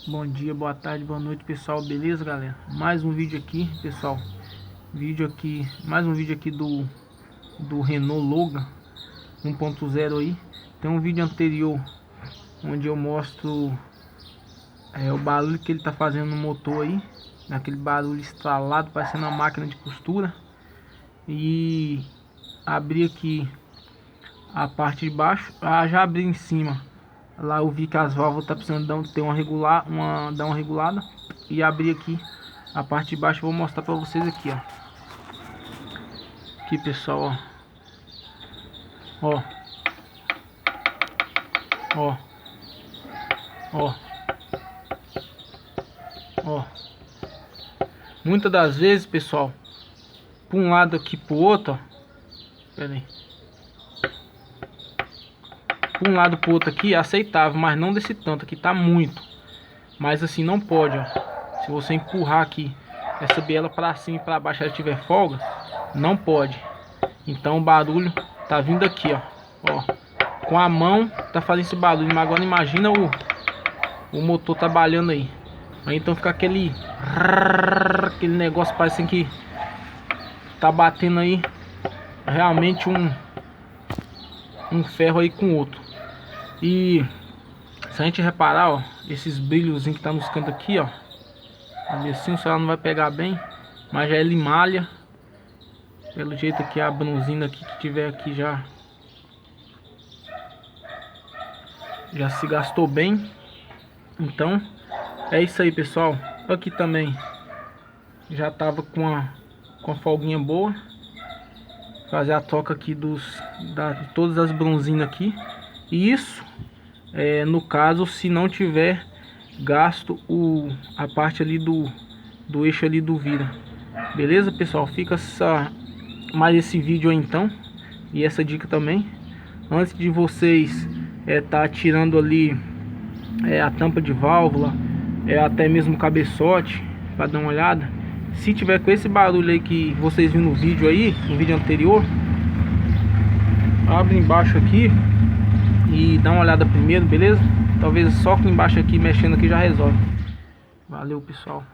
Bom dia, boa tarde, boa noite, pessoal. Beleza, galera? Mais um vídeo aqui, pessoal. Mais um vídeo aqui do Renault Logan 1.0 aí. Tem um vídeo anterior onde eu mostro o barulho que ele tá fazendo no motor aí, naquele barulho estralado, parecendo uma máquina de costura. E abri aqui a parte de baixo, já abri em cima. Lá eu vi que as válvulas tá precisando dar uma regulada. E abri aqui a parte de baixo. Vou mostrar pra vocês aqui, ó. Aqui, pessoal, ó. Ó. Ó. Ó. Muitas das vezes, pessoal, para um lado aqui pro outro, ó. Pera aí. Um lado pro outro aqui é aceitável, mas não desse tanto aqui, tá muito. Mas assim não pode, ó. Se você empurrar aqui essa biela para cima e para baixo, ela tiver folga, não pode. Então o barulho tá vindo aqui, ó. Com a mão tá fazendo esse barulho, mas agora imagina o motor trabalhando aí. Aí então fica aquele negócio parecendo que tá batendo aí realmente um ferro aí com outro. E se a gente reparar, ó, esses brilhos que tá nos cantos aqui, ó, assim o celular não vai pegar bem, mas já é limalha. Pelo jeito aqui a bronzina aqui que tiver aqui já se gastou bem. Então é isso aí, pessoal. Aqui também já tava com a folguinha boa. Fazer a troca aqui de todas as bronzinas aqui. E isso no caso se não tiver gasto a parte ali do eixo ali do vidro. Beleza, pessoal? Fica mais esse vídeo aí então, e essa dica também. Antes de vocês tá tirando ali a tampa de válvula, até mesmo o cabeçote, para dar uma olhada. Se tiver com esse barulho aí que vocês viram no vídeo aí, no vídeo anterior, abre embaixo aqui e dá uma olhada primeiro, beleza? Talvez só aqui embaixo aqui, mexendo aqui, já resolve. Valeu, pessoal.